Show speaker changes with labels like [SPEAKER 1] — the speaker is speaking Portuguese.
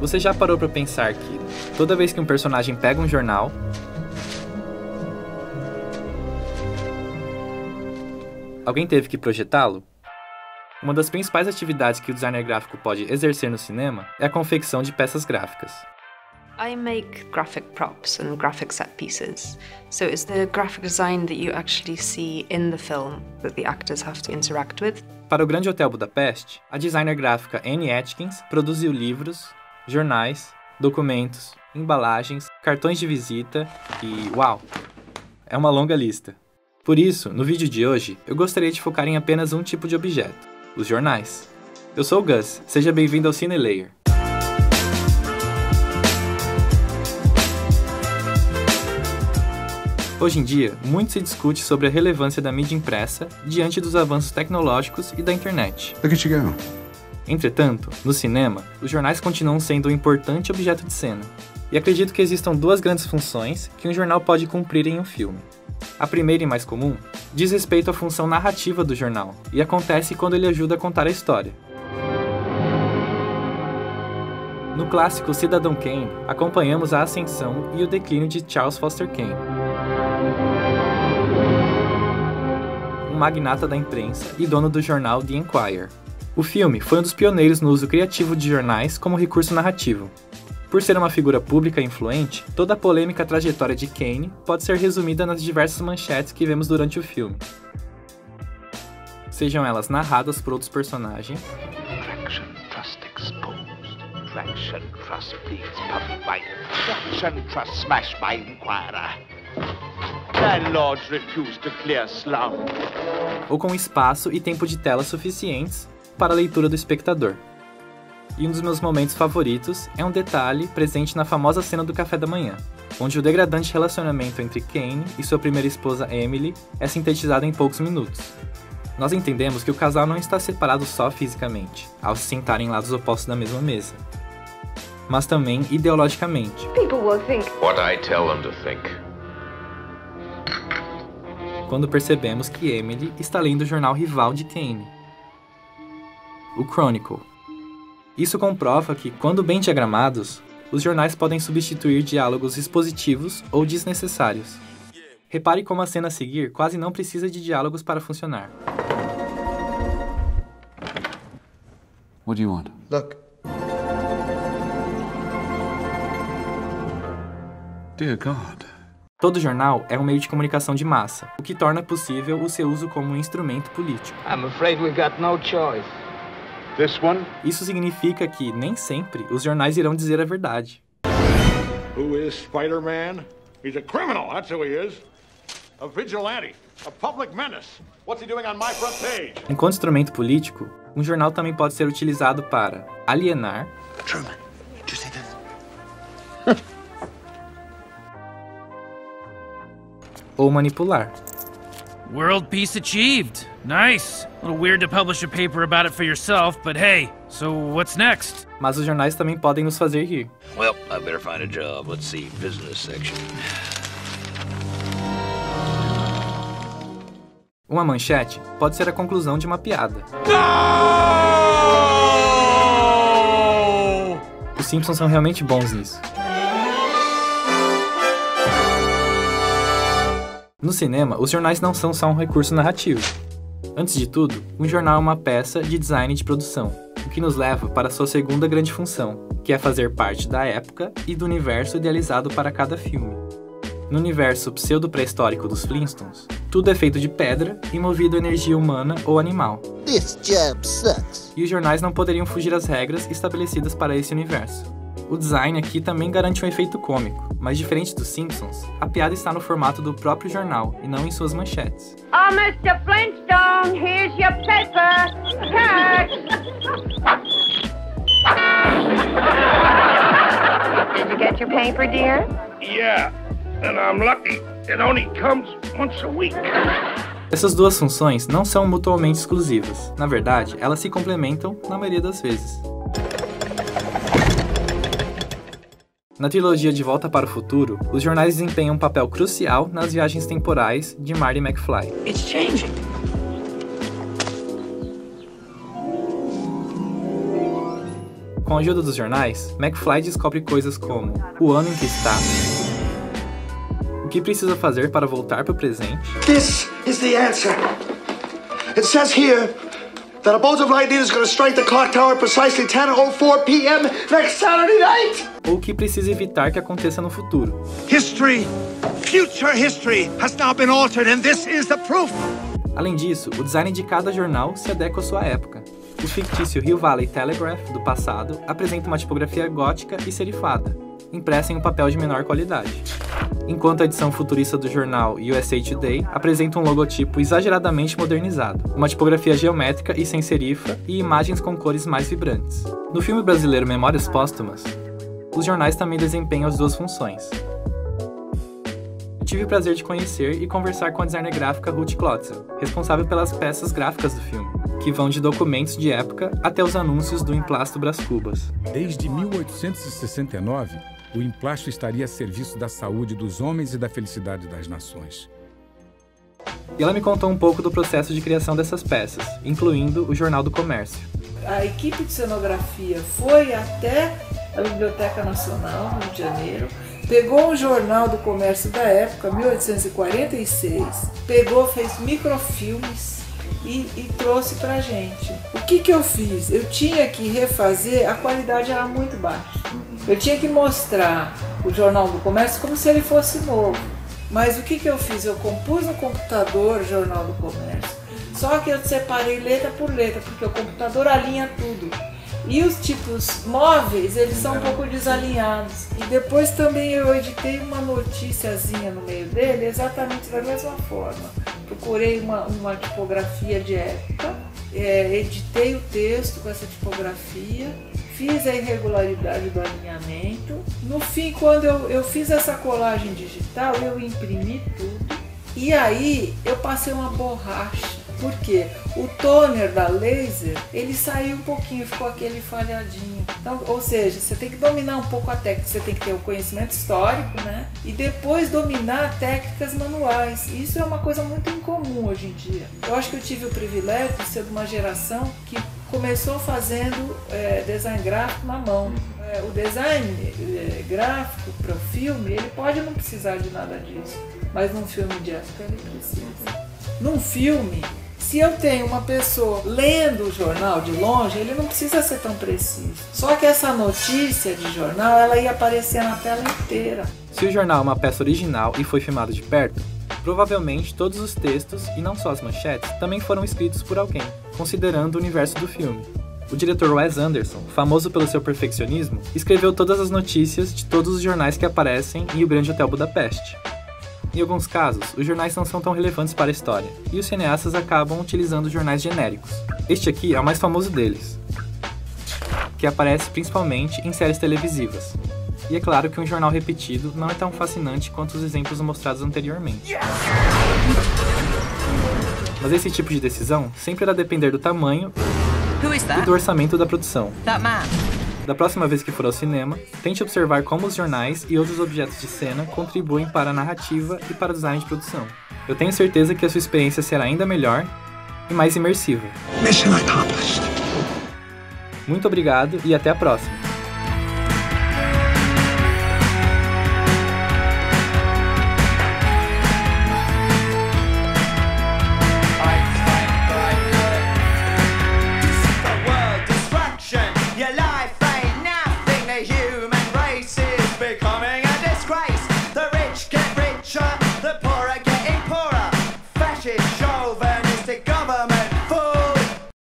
[SPEAKER 1] Você já parou para pensar que, toda vez que um personagem pega um jornal, alguém teve que projetá-lo? Uma das principais atividades que o designer gráfico pode exercer no cinema é a confecção de peças gráficas.
[SPEAKER 2] I make graphic props and graphic set pieces. So it's the graphic design that you actually see in the film that the actors have to interact with.
[SPEAKER 1] Para o Grande Hotel Budapeste, a designer gráfica Annie Atkins produziu livros, jornais, documentos, embalagens, cartões de visita e, uau, é uma longa lista. Por isso, no vídeo de hoje, eu gostaria de focar em apenas um tipo de objeto, os jornais. Eu sou o Gus, seja bem-vindo ao CineLayer. Hoje em dia, muito se discute sobre a relevância da mídia impressa diante dos avanços tecnológicos e da internet.
[SPEAKER 3] Look at you go.
[SPEAKER 1] Entretanto, no cinema, os jornais continuam sendo um importante objeto de cena. E acredito que existam duas grandes funções que um jornal pode cumprir em um filme. A primeira e mais comum diz respeito à função narrativa do jornal, e acontece quando ele ajuda a contar a história. No clássico Cidadão Kane, acompanhamos a ascensão e o declínio de Charles Foster Kane, um magnata da imprensa e dono do jornal The Enquirer. O filme foi um dos pioneiros no uso criativo de jornais como recurso narrativo. Por ser uma figura pública e influente, toda a polêmica trajetória de Kane pode ser resumida nas diversas manchetes que vemos durante o filme. Sejam elas narradas por outros personagens,
[SPEAKER 4] Traction Trust exposed. Traction Trust pleads public by Traction Trust smashed by Enquirer. Landlords refuse to clear slum.
[SPEAKER 1] Ou com espaço e tempo de tela suficientes para a leitura do espectador. E um dos meus momentos favoritos é um detalhe presente na famosa cena do café da manhã, onde o degradante relacionamento entre Kane e sua primeira esposa Emily é sintetizado em poucos minutos. Nós entendemos que o casal não está separado só fisicamente, ao se sentarem em lados opostos da mesma mesa, mas também ideologicamente.
[SPEAKER 5] People will think
[SPEAKER 6] what I tell them to think.
[SPEAKER 1] Quando percebemos que Emily está lendo o jornal rival de Kane, o Chronicle. Isso comprova que, quando bem diagramados, os jornais podem substituir diálogos expositivos ou desnecessários. Repare como a cena a seguir quase não precisa de diálogos para funcionar.
[SPEAKER 3] What do you want?
[SPEAKER 7] Look.
[SPEAKER 3] Dear God.
[SPEAKER 1] Todo jornal é um meio de comunicação de massa, o que torna possível o seu uso como um instrumento político.
[SPEAKER 4] I'm afraid we got no choice. This one?
[SPEAKER 1] Isso significa que, nem sempre, os jornais irão dizer a verdade.
[SPEAKER 8] Who is Spider-Man? He's a criminal, that's who he is. A vigilante, a public menace. What's he doing on my front page?
[SPEAKER 1] Enquanto instrumento político, um jornal também pode ser utilizado para alienar,
[SPEAKER 7] Truman, did you see this?
[SPEAKER 1] ou manipular.
[SPEAKER 9] World peace achieved. Nice. A little weird to publish a paper about it for yourself, but hey, so what's next?
[SPEAKER 1] Mas os jornais também podem nos fazer rir.
[SPEAKER 6] Well, I better find a job. Let's see, business section.
[SPEAKER 1] Uma manchete pode ser a conclusão de uma piada. Os Simpsons são realmente bons nisso. No cinema, os jornais não são só um recurso narrativo. Antes de tudo, um jornal é uma peça de design de produção, o que nos leva para sua segunda grande função, que é fazer parte da época e do universo idealizado para cada filme. No universo pseudo-pré-histórico dos Flintstones, tudo é feito de pedra e movido a energia humana ou animal.
[SPEAKER 7] This job sucks.
[SPEAKER 1] E os jornais não poderiam fugir às regras estabelecidas para esse universo. O design aqui também garante um efeito cômico, mas diferente dos Simpsons, a piada está no formato do próprio jornal e não em suas manchetes.
[SPEAKER 5] Oh, Mr. Flintstone, here's your paper. Cut! Did you get your paper, dear?
[SPEAKER 8] Yeah, and I'm lucky. It only comes once a week.
[SPEAKER 1] Essas duas funções não são mutuamente exclusivas. Na verdade, elas se complementam na maioria das vezes. Na trilogia De Volta para o Futuro, os jornais desempenham um papel crucial nas viagens temporais de Marty McFly.
[SPEAKER 4] It's changing.
[SPEAKER 1] Com a ajuda dos jornais, McFly descobre coisas como o ano em que está, o que precisa fazer para voltar para o presente.
[SPEAKER 10] This is the answer. It says here that a bolt of lightning is going to strike the clock tower precisely 10:04 p.m. next Saturday night.
[SPEAKER 1] Ou o que precisa evitar que aconteça no futuro.
[SPEAKER 10] Future history has now been altered and this is the proof.
[SPEAKER 1] Além disso, o design de cada jornal se adequa à sua época. O fictício Hill Valley Telegraph, do passado, apresenta uma tipografia gótica e serifada, impressa em um papel de menor qualidade. Enquanto a edição futurista do jornal USA Today apresenta um logotipo exageradamente modernizado, uma tipografia geométrica e sem serifa e imagens com cores mais vibrantes. No filme brasileiro Memórias Póstumas, os jornais também desempenham as duas funções. Tive o prazer de conhecer e conversar com a designer gráfica Ruth Klotzel, responsável pelas peças gráficas do filme, que vão de documentos de época até os anúncios do Emplasto Brás Cubas.
[SPEAKER 11] Desde 1869, o Emplasto estaria a serviço da saúde dos homens e da felicidade das nações.
[SPEAKER 1] E ela me contou um pouco do processo de criação dessas peças, incluindo o Jornal do Comércio.
[SPEAKER 12] A equipe de cenografia foi até a Biblioteca Nacional, no Rio de Janeiro, pegou o Jornal do Comércio da época, 1846, fez microfilmes e trouxe pra gente. O que eu fiz? Eu tinha que refazer, a qualidade era muito baixa. Eu tinha que mostrar o Jornal do Comércio como se ele fosse novo. Mas o que eu fiz? Eu compus no computador o Jornal do Comércio, só que eu separei letra por letra, porque o computador alinha tudo. E os tipos móveis, eles são um pouco desalinhados. E depois também eu editei uma noticiazinha no meio dele, exatamente da mesma forma. Procurei uma tipografia de época, editei o texto com essa tipografia, fiz a irregularidade do alinhamento. No fim, quando eu fiz essa colagem digital, eu imprimi tudo. E aí eu passei uma borracha. Por quê? O toner da laser, ele saiu um pouquinho, ficou aquele falhadinho. Então, ou seja, você tem que dominar um pouco a técnica, você tem que ter o conhecimento histórico, né? E depois dominar técnicas manuais. Isso é uma coisa muito incomum hoje em dia. Eu acho que eu tive o privilégio de ser de uma geração que começou fazendo design gráfico na mão. O design gráfico para o filme, ele pode não precisar de nada disso, mas num filme de época ele precisa. Num filme, se eu tenho uma pessoa lendo o jornal de longe, ele não precisa ser tão preciso. Só que essa notícia de jornal, ela ia aparecer na tela inteira.
[SPEAKER 1] Se o jornal é uma peça original e foi filmado de perto, provavelmente todos os textos, e não só as manchetes, também foram escritos por alguém, considerando o universo do filme. O diretor Wes Anderson, famoso pelo seu perfeccionismo, escreveu todas as notícias de todos os jornais que aparecem em O Grande Hotel Budapeste. Em alguns casos, os jornais não são tão relevantes para a história, e os cineastas acabam utilizando jornais genéricos. Este aqui é o mais famoso deles, que aparece principalmente em séries televisivas. E é claro que um jornal repetido não é tão fascinante quanto os exemplos mostrados anteriormente. Mas esse tipo de decisão sempre irá depender do tamanho e do orçamento da produção. Da próxima vez que for ao cinema, tente observar como os jornais e outros objetos de cena contribuem para a narrativa e para o design de produção. Eu tenho certeza que a sua experiência será ainda melhor e mais imersiva.
[SPEAKER 10] Mission accomplished.
[SPEAKER 1] Muito obrigado e até a próxima!
[SPEAKER 13] The rich get richer, the poor are getting poorer. Fascist